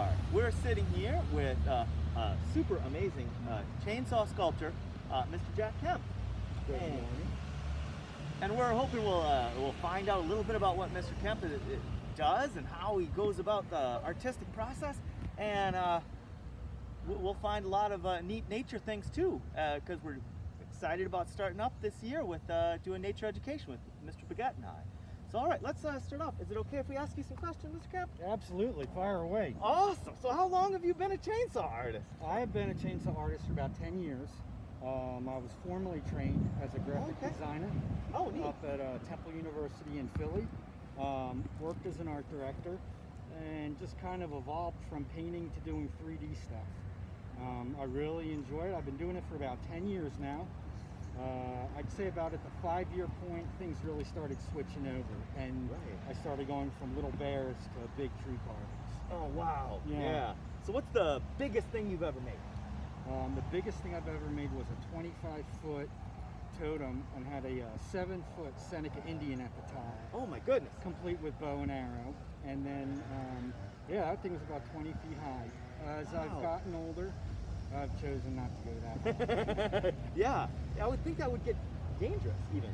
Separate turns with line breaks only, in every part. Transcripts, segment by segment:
are. We're sitting here with super amazing chainsaw sculptor, Mr. Jack Kemp.
Good morning.
And we're hoping we'll find out a little bit about what Mr. Kemp does and how he goes about the artistic process, and we'll find a lot of neat nature things too, because we're excited about starting up this year with doing nature education with Mr. Baguette and I. So all right, let's start off. Is it okay if we ask you some questions, Mr. Kemp?
Absolutely, fire away.
Awesome. So how long have you been a chainsaw artist?
I have been a chainsaw artist for about 10 years. I was formally trained as a graphic designer
Oh, neat.
up at Temple University in Philly. Worked as an art director and just kind of evolved from painting to doing 3D stuff. I really enjoy it. I've been doing it for about 10 years now. I'd say about at the 5-year point, things really started switching over, and I started going from little bears to big tree carvings.
Oh, wow.
Yeah.
So what's the biggest thing you've ever made?
The biggest thing I've ever made was a 25-foot totem and had a 7-foot Seneca Indian at the top,
Oh my goodness.
complete with bow and arrow. And then, yeah, that thing was about 20 feet high. As I've
Wow.
gotten older, I've chosen not to go that high.
Yeah, I would think that would get dangerous even.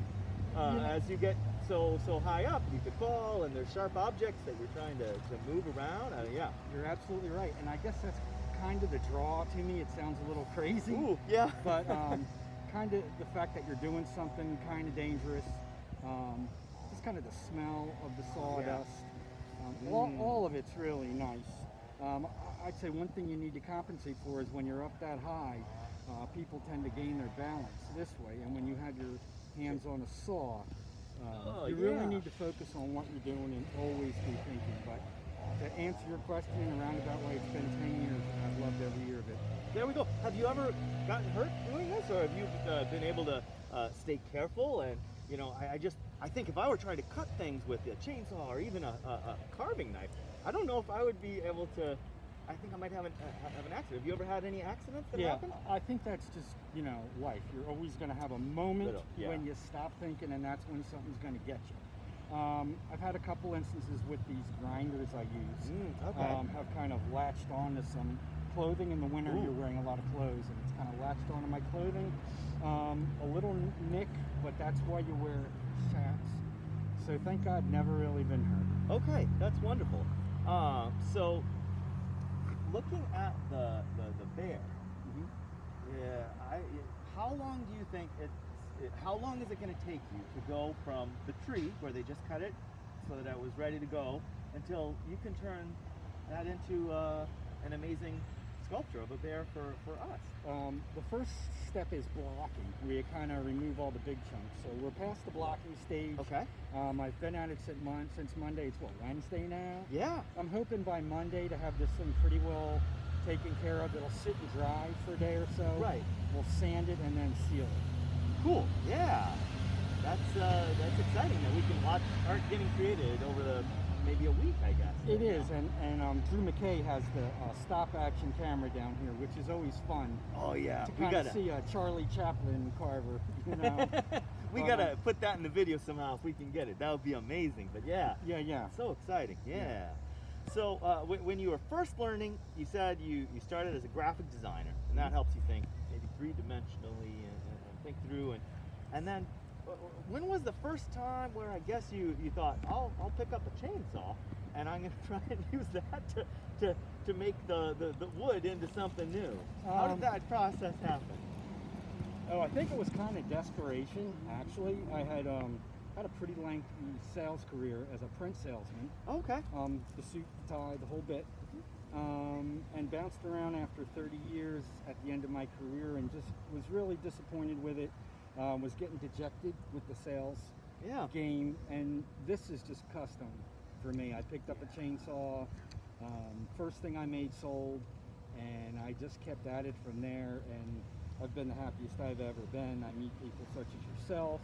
As you get so high up, you could fall, and there's sharp objects that you're trying to move around. Yeah.
You're absolutely right. And I guess that's kind of the draw to me. It sounds a little crazy.
Ooh, yeah.
But kind of the fact that you're doing something kind of dangerous, just kind of the smell of the sawdust, all of it's really nice. I'd say one thing you need to compensate for is when you're up that high, people tend to gain their balance this way, and when you have your hands on a saw, you really need to focus on what you're doing and always be thinking. But to answer your question in a roundabout way, it's been 10 years and I've loved every year of it.
There we go. Have you ever gotten hurt doing this, or have you been able to stay careful? And you know, I think if I were trying to cut things with a chainsaw or even a carving knife, I don't know if I would be able to. I think I might have an accident. Have you ever had any accidents that happen?
I think that's just, life. You're always going to have a moment when you stop thinking, and that's when something's going to get you. I've had a couple instances with these grinders I use. Have kind of latched on to some clothing. In the winter, you're wearing a lot of clothes, and it's kind of latched onto my clothing. A little nick, but that's why you wear chaps. So thank God, never really been hurt.
Okay, that's wonderful. So looking at the bear, how long do you think how long is it going to take you to go from the tree where they just cut it so that it was ready to go until you can turn that into an amazing sculpture of a bear for us?
The first step is blocking. We kind of remove all the big chunks. So we're past the blocking stage.
Okay.
I've been at it since Monday. It's Wednesday now?
Yeah.
I'm hoping by Monday to have this thing pretty well taken care of. It'll sit and dry for a day or so.
Right.
We'll sand it and then seal it.
Cool. Yeah. That's exciting that we can watch art getting created over maybe a week, I guess.
It is, and Drew McKay has the stop-action camera down here, which is always fun.
Oh yeah,
To kind of see a Charlie Chaplin carver,
We gotta put that in the video somehow if we can get it. That would be amazing. But yeah.
Yeah.
So exciting. Yeah. So when you were first learning, you said you started as a graphic designer, and that helps you think maybe three-dimensionally and think through. And then when was the first time where I guess you thought, I'll pick up a chainsaw and I'm gonna try and use that to make the wood into something new? How did that process happen?
Oh, I think it was kind of desperation, actually. I had a pretty lengthy sales career as a print salesman.
Okay.
The suit, the tie, the whole bit. And bounced around after 30 years at the end of my career and just was really disappointed with it. Was getting dejected with the sales game, and this is just custom for me. I picked up a chainsaw, first thing I made sold, and I just kept at it from there, and I've been the happiest I've ever been. I meet people such as yourself.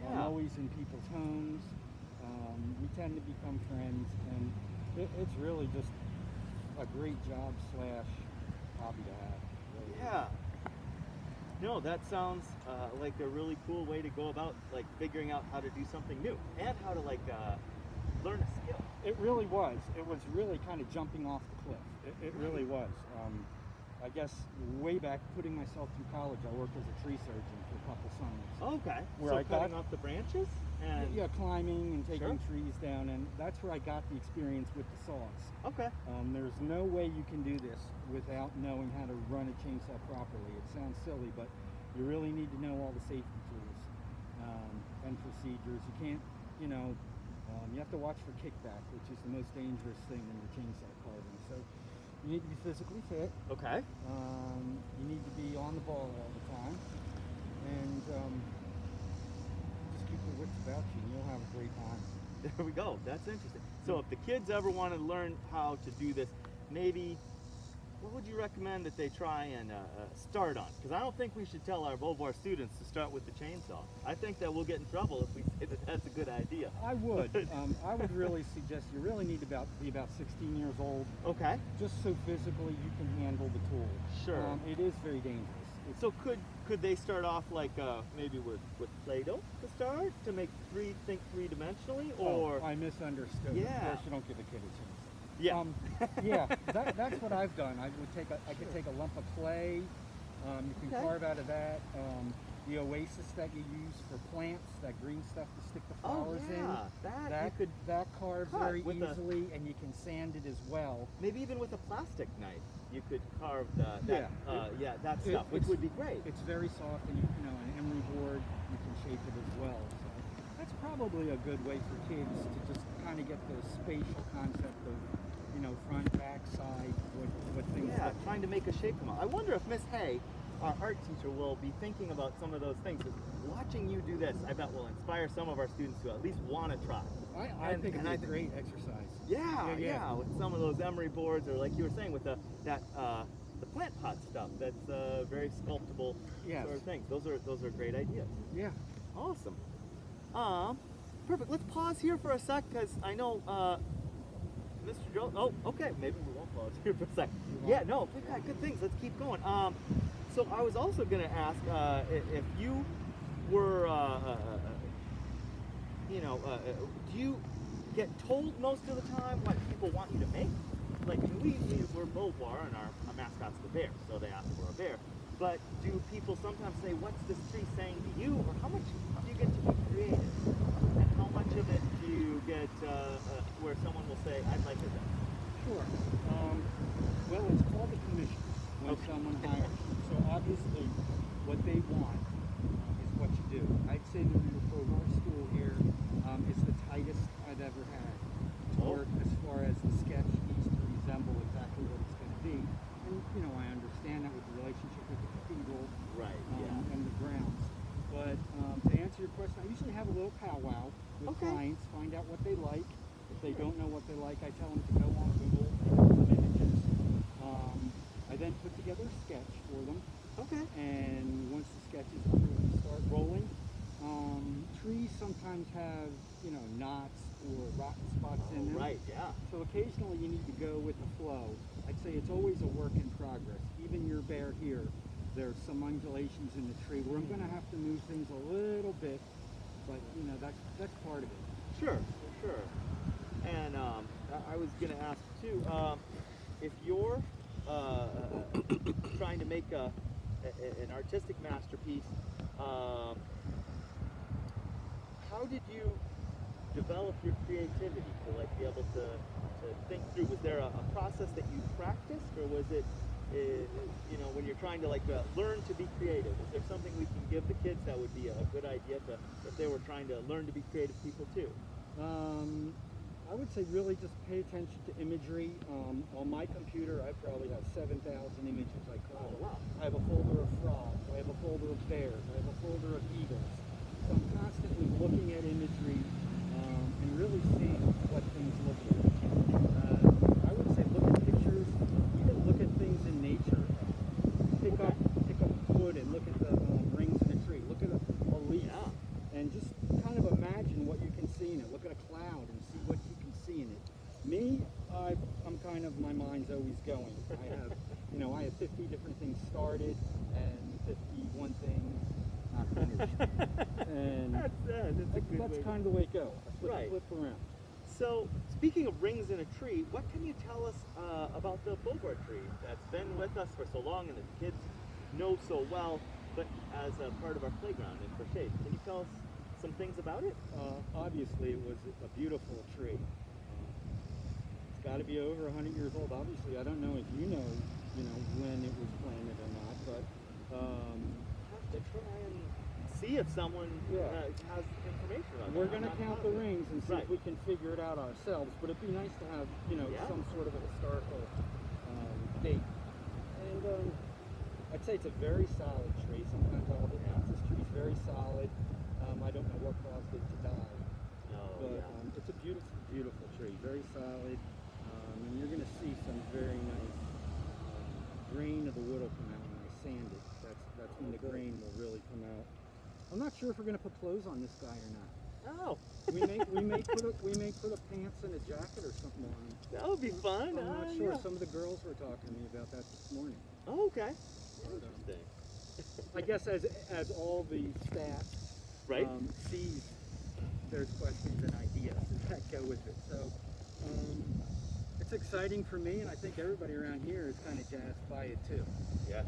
I'm always in people's homes. We tend to become friends, and it's really just a great job / hobby to have. Really.
Yeah. No, that sounds like a really cool way to go about like figuring out how to do something new and how to learn a skill.
It really was. It was really kind of jumping off the cliff. It really was. I guess way back, putting myself through college, I worked as a tree surgeon for a couple summers.
Okay.
Where
so
I got-
cutting off the branches and
Yeah, climbing and taking
Sure.
trees down, and that's where I got the experience with the saws.
okay.
There's no way you can do this without knowing how to run a chainsaw properly. It sounds silly, but you really need to know all the safety tools and procedures. You can't, you have to watch for kickback, which is the most dangerous thing in the chainsaw carving. So you need to be physically fit.
Okay.
You need to be on the ball all the time, and just keep your wits about you, and you'll have a great time.
There we go. That's interesting. So if the kids ever want to learn how to do this, maybe what would you recommend that they try and start on? Because I don't think we should tell both of our students to start with the chainsaw. I think that we'll get in trouble if we say that that's a good idea.
I would. I would really suggest you really need to be about 16 years old,
Okay.
just so physically you can handle the tool.
Sure.
It is very dangerous.
So could they start off like maybe with Play-Doh to start to make think three-dimensionally, or
I misunderstood.
Yeah.
Of course, you don't give a kid a chance.
yeah.
Yeah, that's what I've done. I could take a lump of clay. You can
Okay.
carve out of that. The oasis that you use for plants, that green stuff to stick the flowers in. That carves
cut
very
with a-
easily, and you can sand it as well.
Maybe even with a plastic knife, you could carve that
It-
stuff, which
it's-
would be great.
It's very soft, and an emery board, you can shape it as well. So that's probably a good way for kids to just kind of get the spatial concept of, front, back, side, what things.
Yeah,
look
trying to make a shape come out. I wonder if Miss Hay, our art teacher, will be thinking about some of those things. 'Cause watching you do this, I bet will inspire some of our students to at least want to try.
I
And-
think
and
it's
I
a great exercise.
Yeah, with some of those emery boards, or like you were saying with the plant pot stuff. That's very sculptable
Yes.
sort of things. Those are great ideas.
Yeah.
Awesome. Perfect. Let's pause here for a sec because I know Mr. Joe. Oh, okay. Maybe we won't pause here for a sec. Yeah, no, we've got good things. Let's keep going. So I was also going to ask if you were, do you get told most of the time what people want you to make? Like, we're Beauvoir and our mascot's the bear, so they ask for a bear. But do people sometimes say, what's this tree saying to you? Or how much do you get to be creative? And how much of it do you get where someone will say, I'd like it done?
Sure. Well, it's called a commission when
Okay.
someone hires you. So obviously, what they want is what you do. I'd say that your Beauvoir school here is the tightest I've ever had to
Oh.
work as far as the sketch needs to resemble exactly what it's going to be. And I understand that with the relationship with the cathedral
Right,
and the grounds. But to answer your question, I usually have a little powwow with
Okay.
clients, find out what they like. If they don't know what they like, I tell them to go on Google, look up some images. I then put together a sketch for them,
Okay.
and once the sketch is approved, we start rolling. Trees sometimes have, knots or rotten spots in them.
Right, yeah.
So occasionally you need to go with the flow. I'd say it's always a work in progress. Even your bear here, there's some undulations in the tree where I'm going to have to move things a little bit, but that's part of it.
Sure. And I was going to ask too, if you're trying to make an artistic masterpiece, how did you develop your creativity to be able to think through? Was there a process that you practiced, or was it when you're trying to learn to be creative? Is there something we can give the kids that would be a good idea if they were trying to learn to be creative people too?
I would say really just pay attention to imagery. On my computer, I probably have 7,000 images I call.
Oh, wow.
I have a folder of frogs. I have a folder of bears. I have a folder of eagles. So I'm constantly looking at imagery and really seeing what things look like. I would say look at pictures, even look at things in nature. Pick up wood and look at the rings in a tree. Look at a leaf.
Yeah.
And just kind of imagine what you can see in it. Look at a cloud and see what you can see in it. Me, I'm kind of, my mind's always going. I have 50 different things started and 51 things not finished. And
That's a good way
that's
to-
kind of the way it goes.
Right.
Flip around.
So, speaking of rings in a tree, what can you tell us about the bogor tree that's been with us for so long and that the kids know so well, but as a part of our playground and for shade? Can you tell us some things about it?
Obviously, it was a beautiful tree. It's got to be over 100 years old. Obviously, I don't know if you know when it was planted or not, but
Have to try and see if someone has information on
we're
that.
going to
I'm not
count the
positive.
rings and see
Right.
if we can figure it out ourselves. But it'd be nice to have
Yeah.
some sort of a historical date. And I'd say it's a very solid tree. Sometimes I'll this tree's very solid. I don't know what caused it to die.
Oh,
But
yeah.
it's a beautiful, beautiful tree, very solid, and you're going to see some very nice grain of the wood will come out when I sand it. That's when the grain will really come out. I'm not sure if we're going to put clothes on this guy or not.
Oh,
We may put a pants and a jacket or something on him.
that would be fun.
I'm not sure.
Yeah.
Some of the girls were talking to me about that this morning.
Oh, okay.
But,
Interesting.
I guess as all the staff
Right?
sees, there's questions and ideas that go with it. So it's exciting for me, and I think everybody around here is kind of jazzed by it too.
Yeah.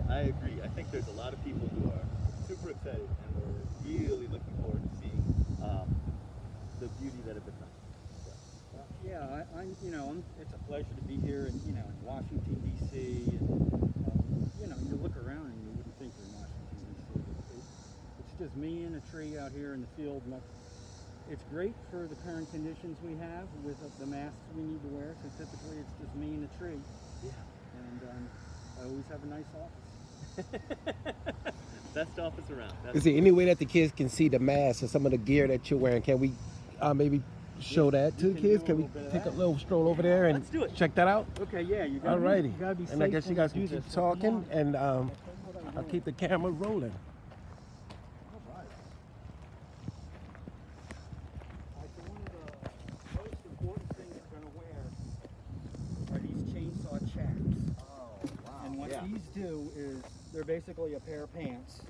I agree. I think there's a lot of people who are super excited and we're really looking forward to seeing the beauty that it becomes.
Yeah, it's a pleasure to be here in Washington D.C. and you look around and you wouldn't think you're in Washington D.C. It's just me and a tree out here in the field, and it's great for the current conditions we have with the masks we need to wear. So typically it's just me and a tree,
Yeah.
and I always have a nice office.
Best office around.
Is there any way that the kids can see the mask or some of the gear that you're wearing? Can we maybe show that to
we
the
can
kids?
do a
Can we
little bit of
take a
that.
little stroll over there and
Let's do it.
check that out?
Okay, yeah, you gotta
Alrighty.
you gotta be
And I
safe
guess you
when
guys
do
can keep
this, so come
talking,
on.
and I'll
I'll
keep the camera rolling.
One of the most important things you're going to wear are these chainsaw chaps.
Oh, wow.
And what
yeah.
these do is they're basically a pair of pants,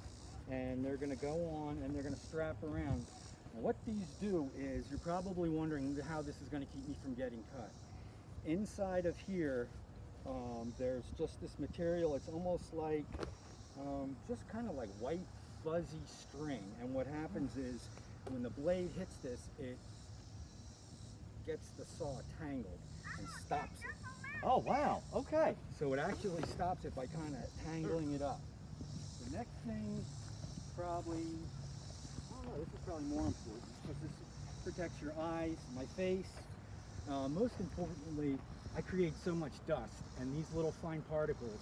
and they're going to go on and they're going to strap around. Now, what these do is, you're probably wondering how this is going to keep me from getting cut. Inside of here, there's just this material. It's almost like, just kind of like white fuzzy string. And what happens is, when the blade hits this, it gets the saw tangled and stops it.
Oh, wow. Okay.
So it actually stops it by kind of tangling it up. The next thing, probably, I don't know, this is probably more important because this protects your eyes, my face. Most importantly, I create so much dust, and these little fine particles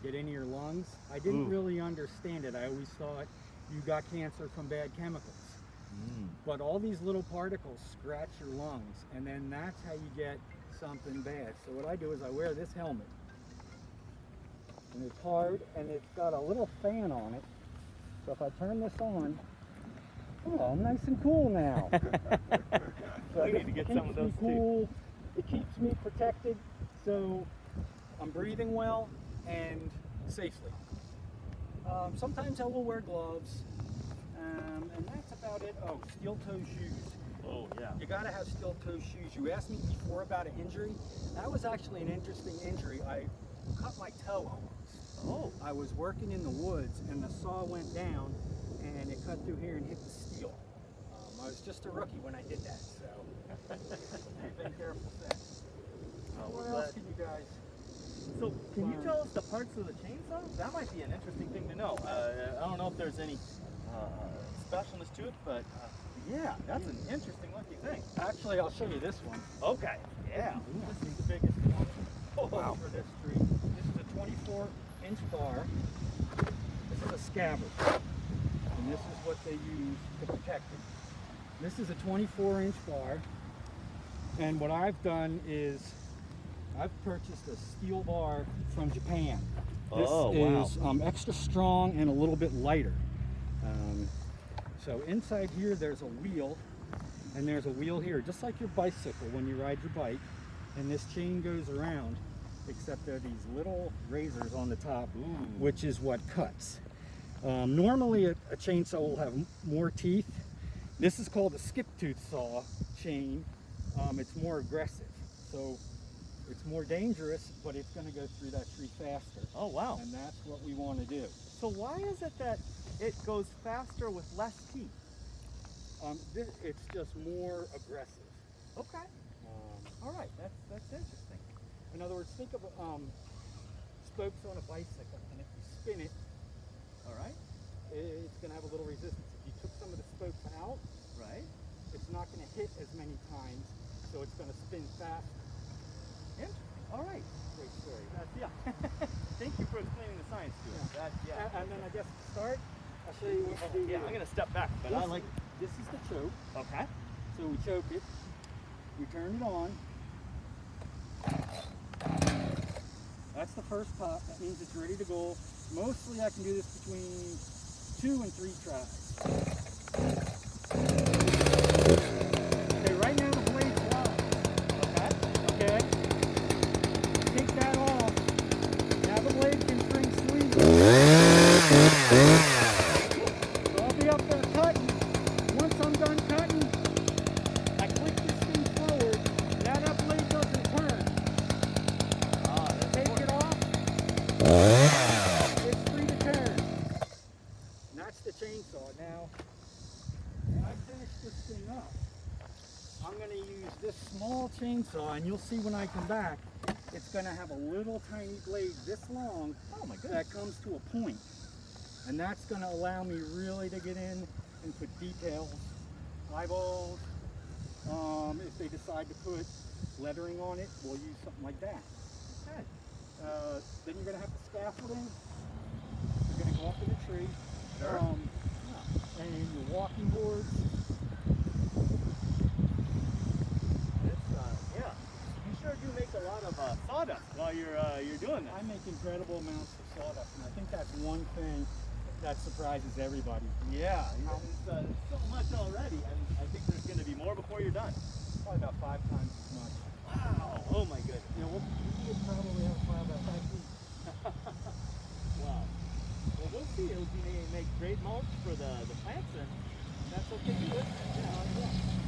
get into your lungs. I didn't really understand it. I always thought you got cancer from bad chemicals. But all these little particles scratch your lungs, and then that's how you get something bad. So what I do is I wear this helmet, and it's hard, and it's got a little fan on it. So if I turn this on, oh, I'm nice and cool now. So
We need to get
it
some
keeps
of
me
those, too.
cool. It keeps me protected, so I'm breathing well and safely. Sometimes I will wear gloves, and that's about it. Oh, steel toe shoes.
Oh, yeah.
You gotta have steel toe shoes. You asked me before about an injury. That was actually an interesting injury. I cut my toe almost.
Oh.
I was working in the woods, and the saw went down, and it cut through here and hit the steel. I was just a rookie when I did that, so I've been careful since. What else can you guys?
So, can you tell us the parts of the chainsaw? That might be an interesting thing to know. I don't know if there's any specialness to it, but yeah, that's an interesting looking thing.
Actually, I'll show you this one.
Okay. Yeah.
This is the biggest one for this tree. This is a 24-inch bar. This is a scabbard, and this is what they use to protect it. This is a 24-inch bar, and what I've done is I've purchased a steel bar from Japan. This
Oh, wow.
is extra strong and a little bit lighter. So inside here there's a wheel, and there's a wheel here, just like your bicycle when you ride your bike, and this chain goes around, except there are these little razors on the top, which is what cuts. Normally a chainsaw will have more teeth, This is called a skip tooth saw chain. It's more aggressive, so it's more dangerous, but it's going to go through that tree faster.
Oh, wow.
And that's what we want to do.
So why is it that it goes faster with less teeth?
It's just more aggressive.
Okay. All right. That's interesting.
In other words, think of spokes on a bicycle, and if you spin it,
All right.
it's going to have a little resistance. If you took some of the spokes out,
Right.
it's not going to hit as many times, so it's going to spin faster.
Interesting. All right.
Great story.
Yeah. Thank you for explaining the science to us. That,
And then I guess to start, I'll show you what we do.
Yeah, I'm gonna step back, but I like.
This is the choke.
Okay.
So we choke it, we turn it on. That's the first pop. That means it's ready to go. Mostly I can do this between 2 and 3 tries. Okay, right now the blade's live.
Okay.
Okay? Take that off. Now the blade can spring squeeze. So I'll be up there cutting. Once I'm done cutting, I click this thing forward. Now that blade doesn't turn. Take it off. It's free to turn. And that's the chainsaw. Now, when I finish this thing up, I'm going to use this small chainsaw, and you'll see when I come back, it's going to have a little tiny blade this long
Oh my goodness.
that comes to a point. And that's going to allow me really to get in and put details, eyeballs. If they decide to put lettering on it, we'll use something like that.
Okay.
Then you're going to have the scaffolding. You're going to go up in the tree.
Sure.
And your walking boards.
It's, yeah. You sure do make a lot of sawdust while you're doing that.
I make incredible amounts of sawdust, and I think that's one thing that surprises everybody.
Yeah. It's so much already, and I think there's going to be more before you're done.
Probably about 5 times as much.
Wow. Oh my goodness.
You know, we could probably have a file about 5 feet.
Wow. Well, we'll see. It'll make great mulch for the plants, and that's okay too.
Yeah.